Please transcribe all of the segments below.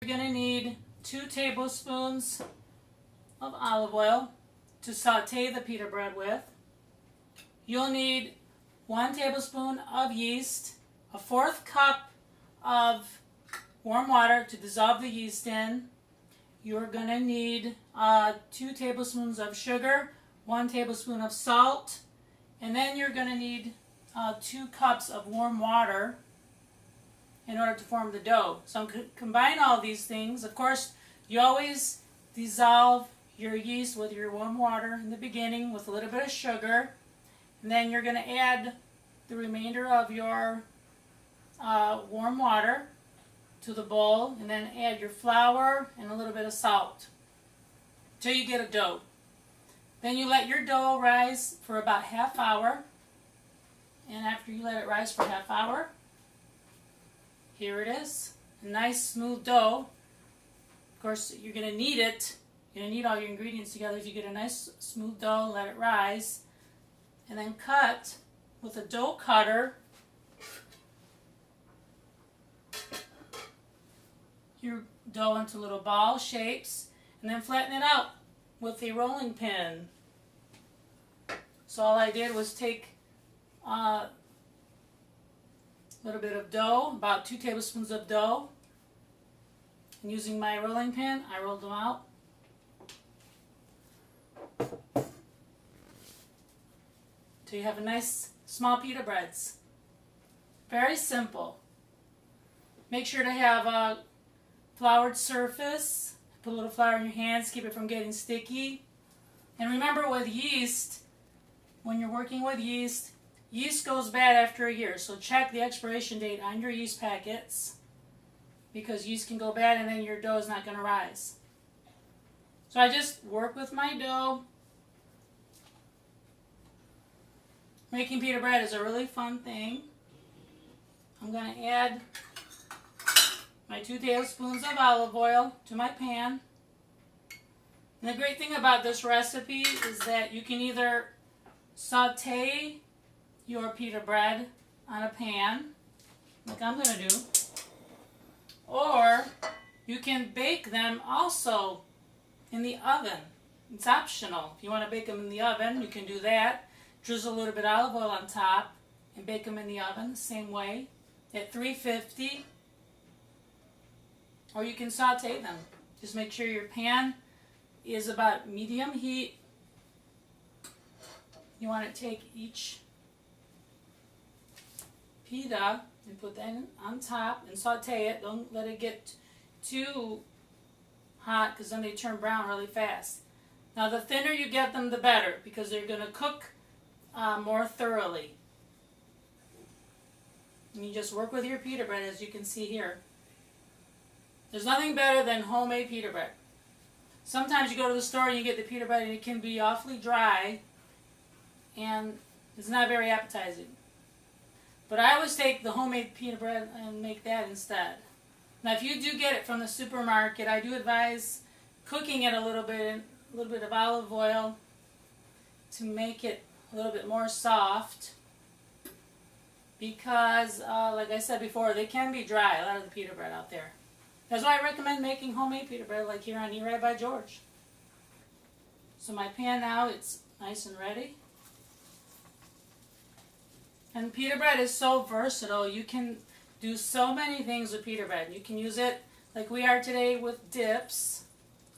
You're going to need 2 tablespoons of olive oil to saute the pita bread with. You'll need 1 tablespoon of yeast, a 1/4 cup of warm water to dissolve the yeast in. You're going to need 2 tablespoons of sugar, 1 tablespoon of salt, and then you're going to need 2 cups of warm water in order to form the dough. So combine all these things. Of course, you always dissolve your yeast with your warm water in the beginning with a little bit of sugar. And then you're going to add the remainder of your warm water to the bowl, and then add your flour and a little bit of salt until you get a dough. Then you let your dough rise for about ½ hour, and after you let it rise for ½ hour, here it is, a nice smooth dough. Of course, you're going to knead it. You're going to knead all your ingredients together to get a nice smooth dough. Let it rise, and then cut with a dough cutter your dough into little ball shapes, and then flatten it out with a rolling pin. So all I did was take a little bit of dough, about 2 tablespoons of dough, and using my rolling pin, I rolled them out. So you have a nice small pita breads. Very simple. Make sure to have a floured surface. Put a little flour in your hands, keep it from getting sticky. And remember, with yeast, when you're working with yeast, yeast goes bad after a year. So check the expiration date on your yeast packets, because yeast can go bad and then your dough is not going to rise. So I just work with my dough. Making pita bread is a really fun thing. I'm going to add my 2 tablespoons of olive oil to my pan. And the great thing about this recipe is that you can either saute your pita bread on a pan, like I'm going to do, or you can bake them also in the oven. It's optional. If you want to bake them in the oven, you can do that. Drizzle a little bit of olive oil on top and bake them in the oven the same way at 350. Or you can saute them. Just make sure your pan is about medium heat. You want to take each pita and put that on top and saute it. Don't let it get too hot, because then they turn brown really fast. Now the thinner you get them, the better, because they're going to cook more thoroughly. And you just work with your pita bread, as you can see here. There's nothing better than homemade pita bread. Sometimes you go to the store and you get the pita bread and it can be awfully dry and it's not very appetizing. But I always take the homemade pita bread and make that instead. Now if you do get it from the supermarket, I do advise cooking it a little bit of olive oil to make it a little bit more soft, because like I said before, they can be dry, a lot of the pita bread out there. That's why I recommend making homemade pita bread, like here on Eat Right by George. So my pan now, it's nice and ready. And pita bread is so versatile. You can do so many things with pita bread. You can use it like we are today with dips,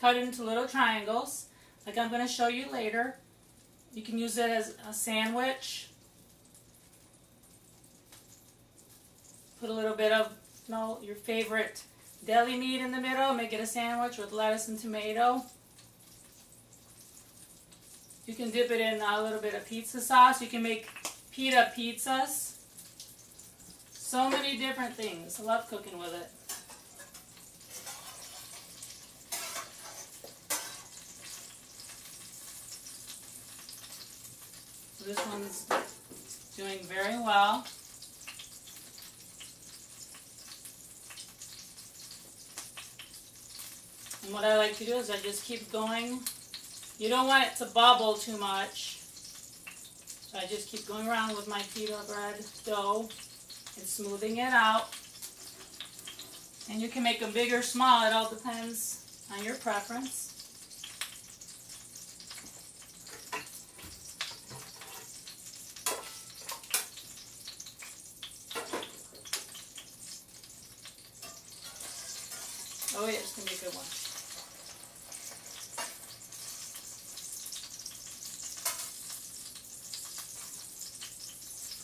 cut it into little triangles, like I'm going to show you later. You can use it as a sandwich. Put a little bit of your favorite deli meat in the middle, make it a sandwich with lettuce and tomato. You can dip it in a little bit of pizza sauce. You can make pita pizzas. So many different things. I love cooking with it. This one's doing very well. And what I like to do is I just keep going. You don't want it to bubble too much. So I just keep going around with my pita bread dough and smoothing it out. And you can make them big or small, it all depends on your preference. Oh yeah, it's going to be a good one.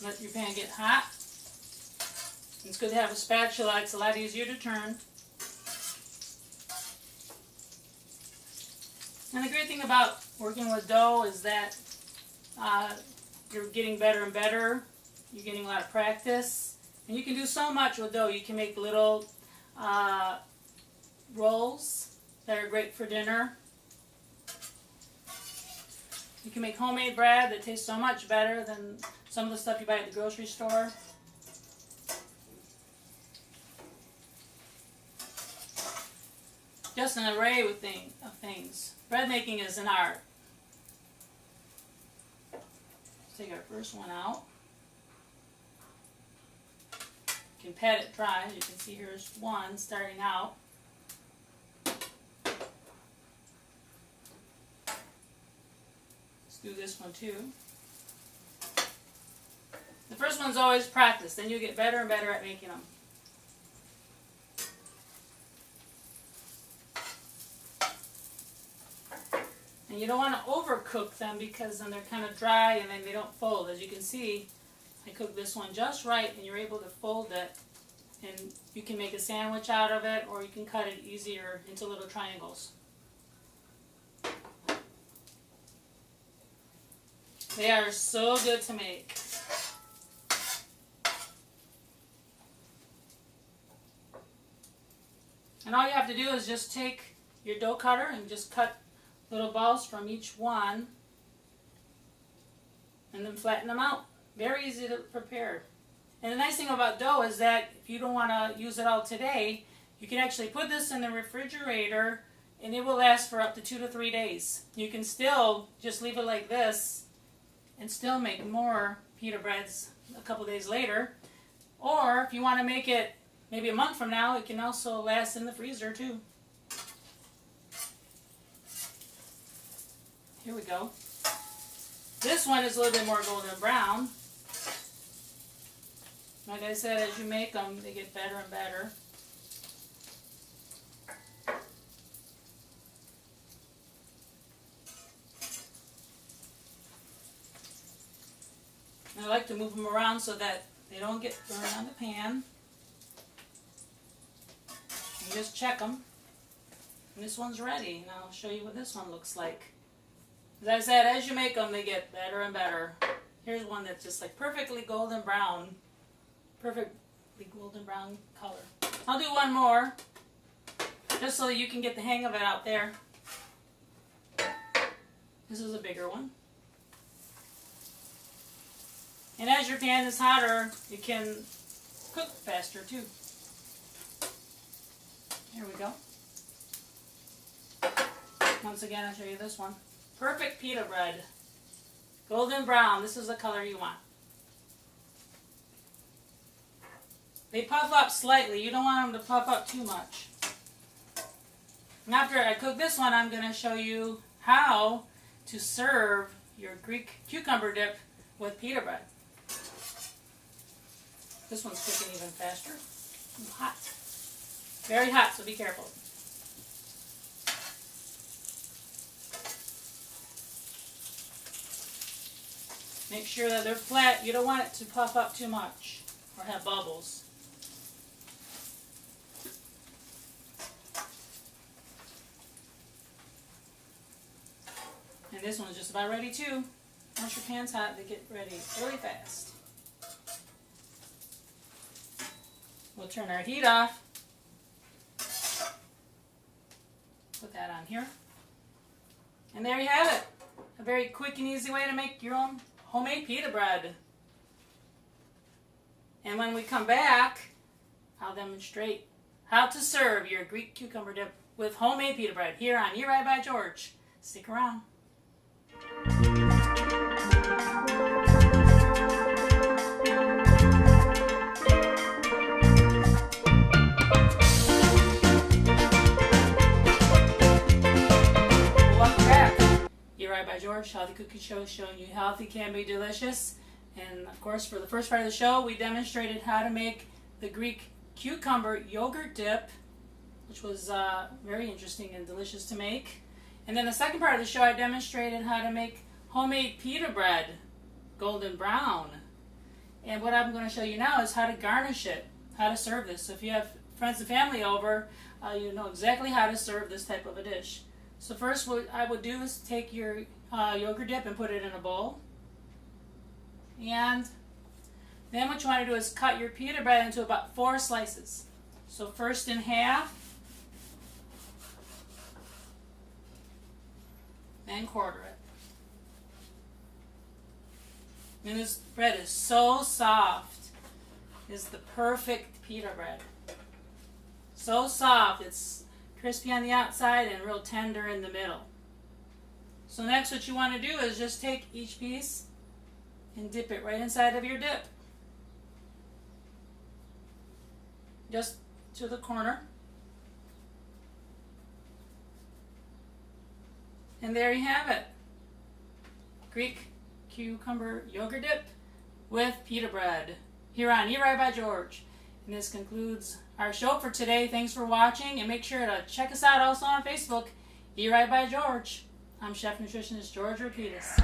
Let your pan get hot. It's good to have a spatula, it's a lot easier to turn. And the great thing about working with dough is that you're getting better and better. You're getting a lot of practice. And you can do so much with dough. You can make little rolls that are great for dinner. You can make homemade bread that tastes so much better than some of the stuff you buy at the grocery store. Just an array of things. Bread making is an art. Let's take our first one out. You can pat it dry. As you can see, here's one starting out. Let's do this one too. The first one's always practice. Then you get better and better at making them. And you don't want to overcook them because then they're kind of dry and then they don't fold. As you can see, I cooked this one just right and you're able to fold it. And you can make a sandwich out of it or you can cut it easier into little triangles. They are so good to make. And all you have to do is just take your dough cutter and just cut little balls from each one and then flatten them out. Very easy to prepare. And the nice thing about dough is that if you don't want to use it all today, you can actually put this in the refrigerator and it will last for up to 2 to 3 days. You can still just leave it like this and still make more pita breads a couple days later. Or if you want to make it maybe a month from now, it can also last in the freezer too. Here we go. This one is a little bit more golden brown. Like I said, as you make them, they get better and better. And I like to move them around so that they don't get burned on the pan. You just check them. And this one's ready. And I'll show you what this one looks like. As I said, as you make them, they get better and better. Here's one that's just like perfectly golden brown. Perfectly golden brown color. I'll do one more, just so you can get the hang of it out there. This is a bigger one. And as your pan is hotter, you can cook faster too. Here we go. Once again, I'll show you this one. Perfect pita bread. Golden brown. This is the color you want. They puff up slightly. You don't want them to puff up too much. And after I cook this one, I'm going to show you how to serve your Greek cucumber dip with pita bread. This one's cooking even faster. It's hot. Very hot, so be careful. Make sure that they're flat. You don't want it to puff up too much or have bubbles. And this one's just about ready too. Once your pan's hot, they get ready really fast. We'll turn our heat off. Put that on here. And there you have it. A very quick and easy way to make your own homemade pita bread. And when we come back, I'll demonstrate how to serve your Greek cucumber dip with homemade pita bread here on You're Right by George. Stick around. Right by George, Healthy Cookie Show, showing you healthy can be delicious. And of course, for the first part of the show, we demonstrated how to make the Greek cucumber yogurt dip, which was very interesting and delicious to make. And then the second part of the show, I demonstrated how to make homemade pita bread, golden brown. And what I'm going to show you now is how to garnish it, how to serve this. So if you have friends and family over, you know exactly how to serve this type of a dish. So first what I would do is take your yogurt dip and put it in a bowl. And then what you want to do is cut your pita bread into about 4 slices. So first in half, then quarter it. And this bread is so soft. It's the perfect pita bread. So soft, it's crispy on the outside and real tender in the middle. So next what you want to do is just take each piece and dip it right inside of your dip. Just to the corner. And there you have it. Greek cucumber yogurt dip with pita bread here on Eat Right by George. And this concludes our show for today. Thanks for watching, and make sure to check us out also on Facebook, Eat Right by George. I'm Chef Nutritionist George Rapidas.